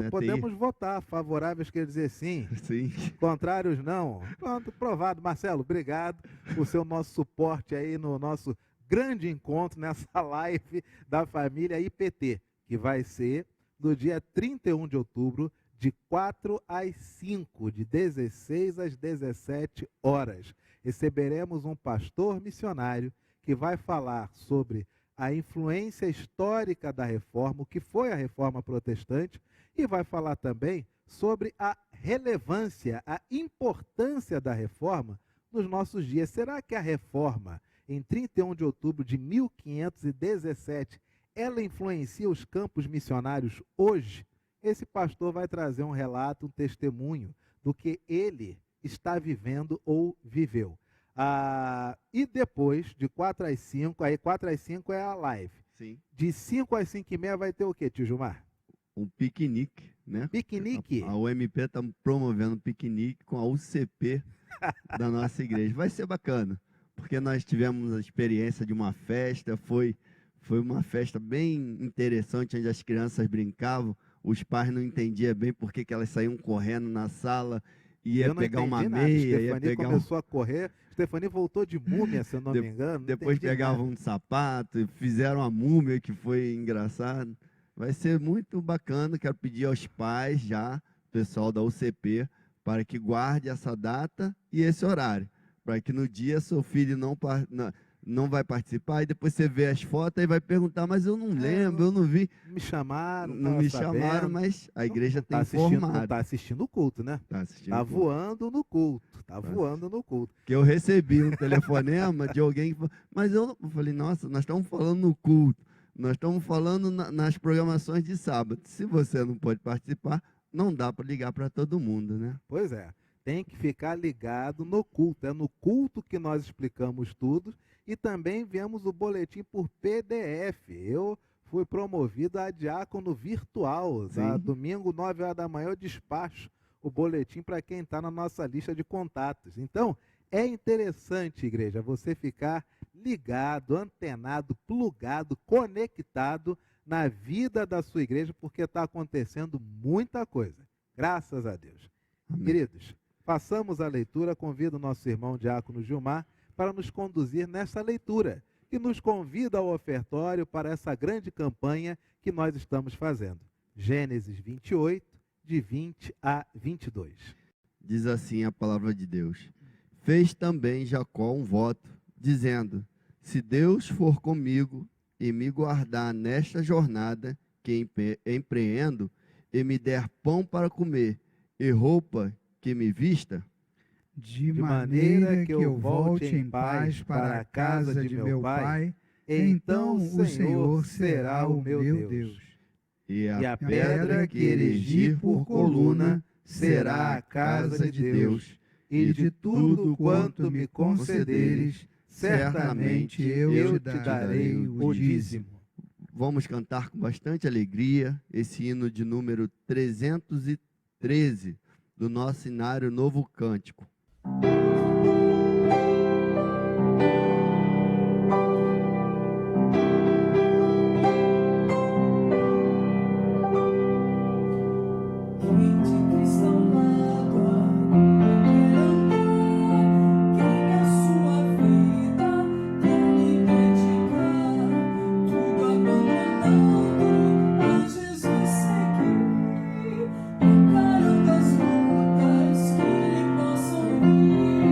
Podemos votar. Favoráveis quer dizer sim. Sim. Contrários não. Pronto, provado. Marcelo, obrigado por seu nosso suporte aí no nosso grande encontro, nessa live da família IPT, que vai ser no dia 31 de outubro, de 4 às 5, de 16 às 17 horas. Receberemos um pastor missionário que vai falar sobre a influência histórica da reforma, o que foi a reforma protestante, e vai falar também sobre a relevância, a importância da reforma nos nossos dias. Será que a reforma, em 31 de outubro de 1517, ela influencia os campos missionários hoje? Esse pastor vai trazer um relato, um testemunho do que ele está vivendo ou viveu. E depois, de 4 às 5, aí 4 às 5 é a live. Sim. De 5 às 5 e meia vai ter o quê, tio Gilmar? Um piquenique, né? Piquenique? A UMP está promovendo um piquenique com a UCP da nossa igreja. Vai ser bacana, porque nós tivemos a experiência de uma festa, foi uma festa bem interessante, onde as crianças brincavam, os pais não entendiam bem por que elas saíam correndo na sala, ia pegar uma meia, ia pegar começou a correr, Stefani voltou de múmia, se eu não me engano. Depois pegavam um sapato, fizeram a múmia, que foi engraçado. Vai ser muito bacana, quero pedir aos pais já, pessoal da UCP, para que guarde essa data e esse horário, para que no dia seu filho não vai participar, e depois você vê as fotos e vai perguntar, mas eu não lembro, eu não vi. Me chamaram, não me chamaram, mas a igreja tem informado. Está assistindo o culto, né? Está voando no culto, voando no culto. Que eu recebi um telefonema de alguém, mas eu falei, nossa, nós estamos falando no culto, nós estamos falando nas programações de sábado. Se você não pode participar, não dá para ligar para todo mundo, né? Pois é, tem que ficar ligado no culto. É no culto que nós explicamos tudo. E também enviamos o boletim por PDF. Eu fui promovido a diácono virtual. Tá? Domingo, 9 horas da manhã, eu despacho o boletim para quem está na nossa lista de contatos. Então, é interessante, igreja, você ficar ligado, antenado, plugado, conectado na vida da sua igreja, porque está acontecendo muita coisa. Graças a Deus. Amém. Queridos, façamos a leitura. Convido o nosso irmão diácono Gilmar para nos conduzir nessa leitura, que nos convida ao ofertório para essa grande campanha que nós estamos fazendo. Gênesis 28, de 20 a 22. Diz assim a palavra de Deus. Fez também Jacó um voto, dizendo, se Deus for comigo e me guardar nesta jornada que empreendo, e me der pão para comer e roupa que me vista, de maneira que eu volte em paz para a casa de meu pai, então o Senhor será o meu Deus. E a pedra que erigi por coluna será a casa de Deus, e de tudo quanto me concederes, certamente eu te darei o dízimo. Vamos cantar com bastante alegria esse hino de número 313 do nosso Inário Novo Cântico. Encarando as lutas que lhe possam vir.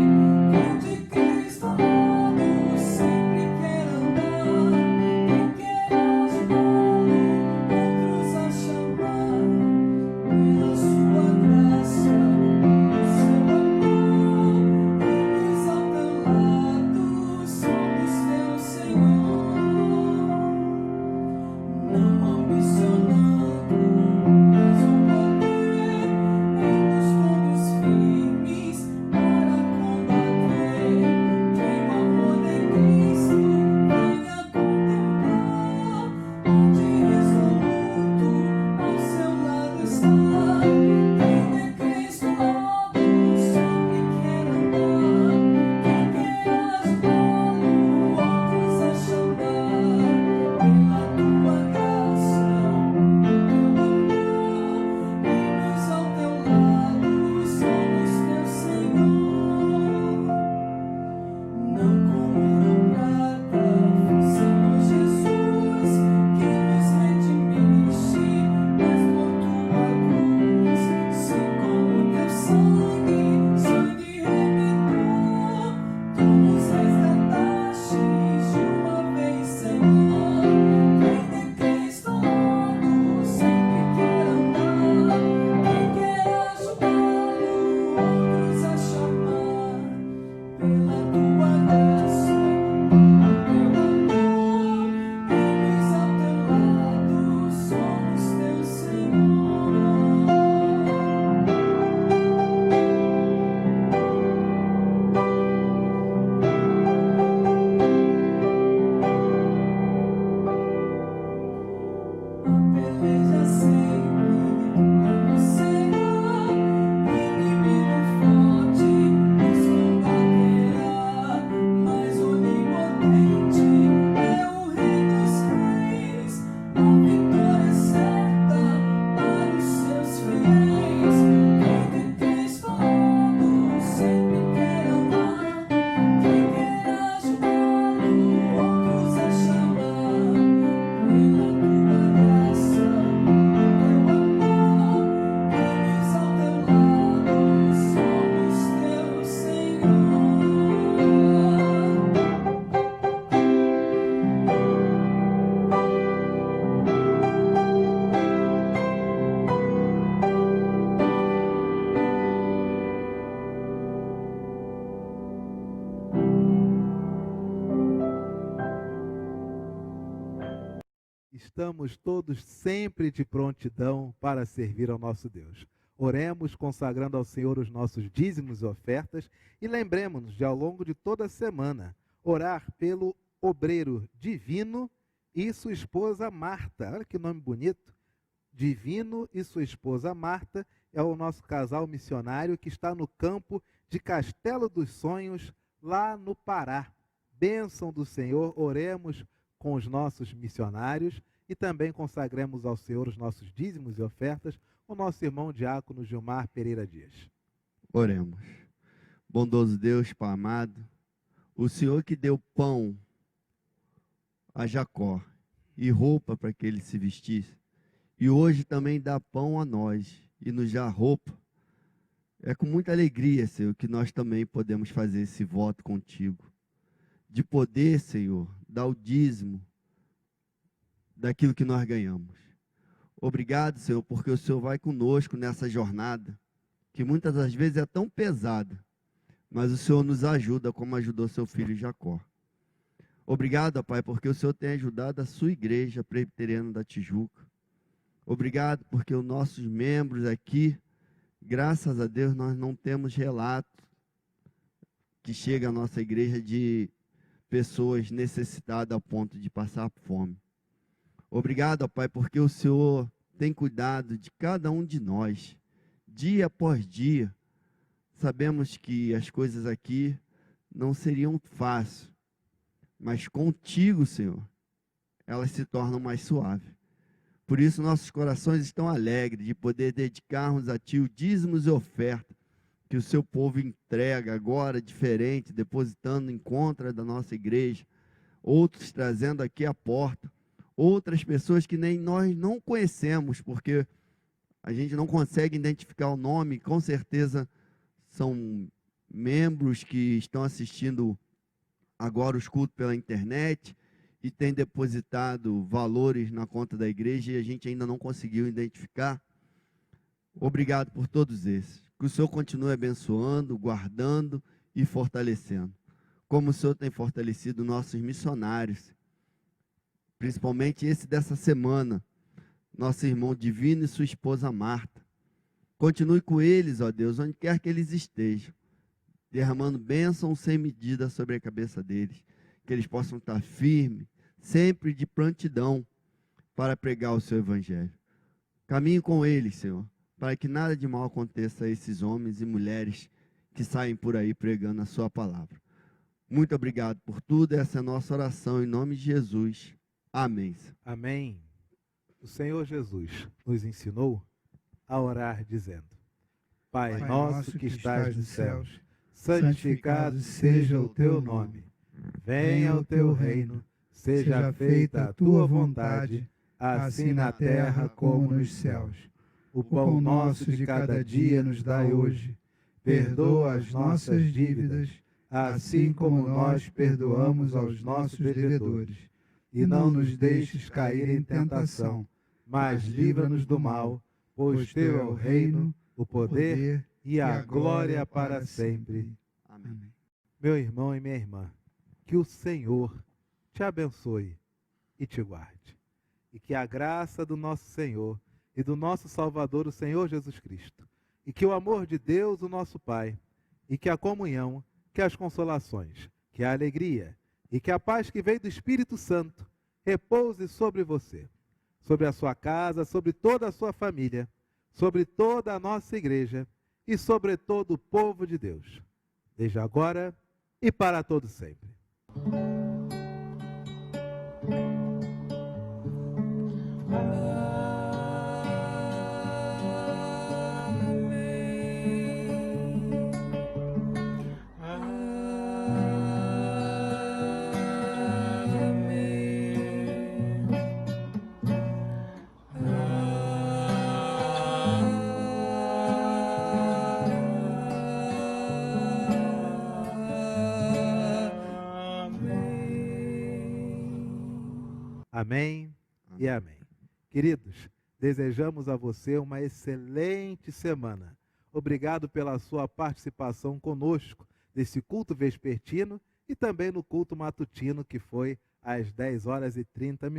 estamos todos sempre de prontidão para servir ao nosso Deus. Oremos consagrando ao Senhor os nossos dízimos e ofertas e lembremos-nos de, ao longo de toda a semana, orar pelo obreiro Divino e sua esposa Marta. Olha que nome bonito. Divino e sua esposa Marta é o nosso casal missionário que está no campo de Castelo dos Sonhos, lá no Pará. Bênção do Senhor, oremos com os nossos missionários e também consagremos ao Senhor os nossos dízimos e ofertas, o nosso irmão diácono Gilmar Pereira Dias. Oremos. Bondoso Deus, Pai amado, o Senhor que deu pão a Jacó e roupa para que ele se vestisse, e hoje também dá pão a nós e nos dá roupa. É com muita alegria, Senhor, que nós também podemos fazer esse voto contigo, de poder, Senhor, dar o dízimo daquilo que nós ganhamos. Obrigado, Senhor, porque o Senhor vai conosco nessa jornada, que muitas das vezes é tão pesada, mas o Senhor nos ajuda como ajudou seu filho Jacó. Obrigado, Pai, porque o Senhor tem ajudado a sua igreja presbiteriana da Tijuca. Obrigado porque os nossos membros aqui, graças a Deus, nós não temos relato que chega à nossa igreja de pessoas necessitadas ao ponto de passar fome. Obrigado, Pai, porque o Senhor tem cuidado de cada um de nós, dia após dia. Sabemos que as coisas aqui não seriam fáceis, mas contigo, Senhor, elas se tornam mais suaves. Por isso, nossos corações estão alegres de poder dedicarmos a Ti o dízimos e oferta que o Seu povo entrega agora, diferente, depositando em conta da nossa igreja, outros trazendo aqui à porta, outras pessoas que nem nós não conhecemos, porque a gente não consegue identificar o nome, com certeza são membros que estão assistindo agora os cultos pela internet, e tem depositado valores na conta da igreja e a gente ainda não conseguiu identificar. Obrigado por todos esses. Que o Senhor continue abençoando, guardando e fortalecendo. Como o Senhor tem fortalecido nossos missionários, principalmente esse dessa semana, nosso irmão Divino e sua esposa Marta. Continue com eles, ó Deus, onde quer que eles estejam, derramando bênção sem medida sobre a cabeça deles. Que eles possam estar firmes, sempre de prontidão para pregar o seu evangelho. Caminhe com eles, Senhor, para que nada de mal aconteça a esses homens e mulheres que saem por aí pregando a sua palavra. Muito obrigado por tudo, essa é a nossa oração em nome de Jesus. Amém. Amém. O Senhor Jesus nos ensinou a orar dizendo: Pai nosso que estás nos céus, santificado seja o teu nome. Venha o teu reino, seja feita a tua vontade, assim na terra como nos céus. O pão nosso de cada dia nos dai hoje. Perdoa as nossas dívidas, assim como nós perdoamos aos nossos devedores. E não nos deixes cair em tentação, mas livra-nos do mal, pois teu é o reino, o poder e a glória para sempre. Amém. Meu irmão e minha irmã, que o Senhor te abençoe e te guarde. E que a graça do nosso Senhor e do nosso Salvador, o Senhor Jesus Cristo, e que o amor de Deus, o nosso Pai, e que a comunhão, que as consolações, que a alegria e que a paz que vem do Espírito Santo repouse sobre você, sobre a sua casa, sobre toda a sua família, sobre toda a nossa igreja e sobre todo o povo de Deus, desde agora e para todo sempre. Amém e amém. Queridos, desejamos a você uma excelente semana. Obrigado pela sua participação conosco nesse culto vespertino e também no culto matutino, que foi às 10h30.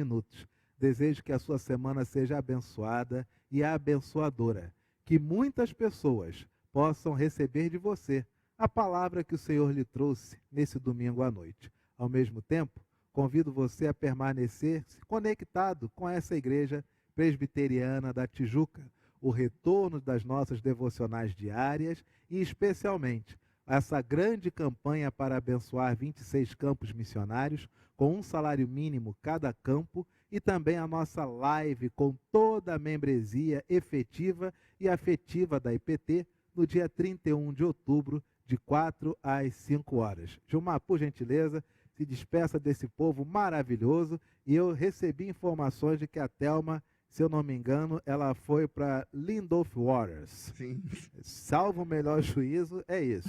Desejo que a sua semana seja abençoada e abençoadora. Que muitas pessoas possam receber de você a palavra que o Senhor lhe trouxe nesse domingo à noite. Ao mesmo tempo, convido você a permanecer conectado com essa igreja presbiteriana da Tijuca, o retorno das nossas devocionais diárias e, especialmente, essa grande campanha para abençoar 26 campos missionários, com um salário mínimo cada campo, e também a nossa live com toda a membresia efetiva e afetiva da IPT, no dia 31 de outubro, de 4 às 5 horas. Gilmar, por gentileza, se despeça desse povo maravilhoso, e eu recebi informações de que a Thelma, se eu não me engano, ela foi para Lindolf Waters. Sim. Salvo o melhor juízo, é isso.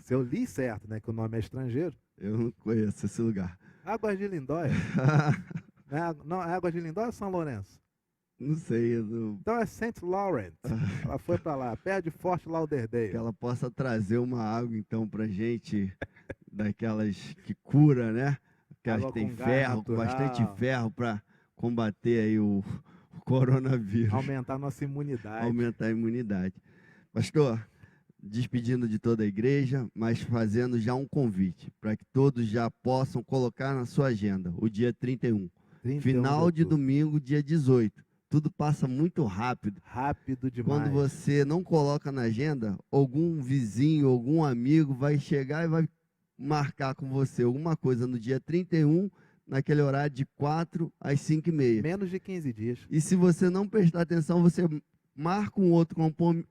Se eu li certo, né, que o nome é estrangeiro. Eu não conheço esse lugar. Águas de Lindóia. Não, é Águas de Lindóia ou São Lourenço? Não sei. Eu não... Então é St. Laurent. Ela foi para lá, perto de Fort Lauderdale. Que ela possa trazer uma água, então, pra gente, daquelas que cura, né? Aquelas Água que tem com gás ferro, com natural. bastante ferro para combater aí o coronavírus. Aumentar a nossa imunidade. Aumentar a imunidade. Pastor, despedindo de toda a igreja, mas fazendo já um convite para que todos já possam colocar na sua agenda o dia 31. 31 Final de outubro. domingo, dia 18. Tudo passa muito rápido. Rápido demais. Quando você não coloca na agenda, algum vizinho, algum amigo vai chegar e vai marcar com você alguma coisa no dia 31, naquele horário de 4 às 5h30. Menos de 15 dias. E se você não prestar atenção, você marca um outro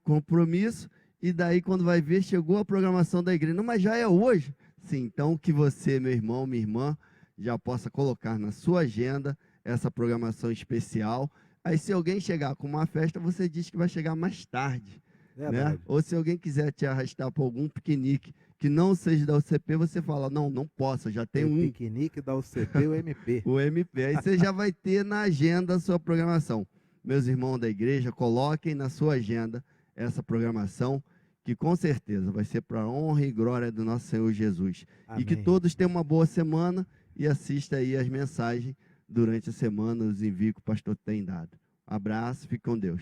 compromisso, e daí quando vai ver, chegou a programação da igreja. Não, mas já é hoje? Sim, então que você, meu irmão, minha irmã, já possa colocar na sua agenda essa programação especial. Aí se alguém chegar com uma festa, você diz que vai chegar mais tarde. Né? Ou se alguém quiser te arrastar para algum piquenique que não seja da UCP, você fala, não posso, já tem um. Piquenique da UCP e o MP. O MP. Aí você já vai ter na agenda a sua programação. Meus irmãos da igreja, coloquem na sua agenda essa programação, que com certeza vai ser para a honra e glória do nosso Senhor Jesus. Amém. E que todos tenham uma boa semana e assista aí as mensagens durante a semana, os envios que o pastor tem dado. Abraço, fique com Deus.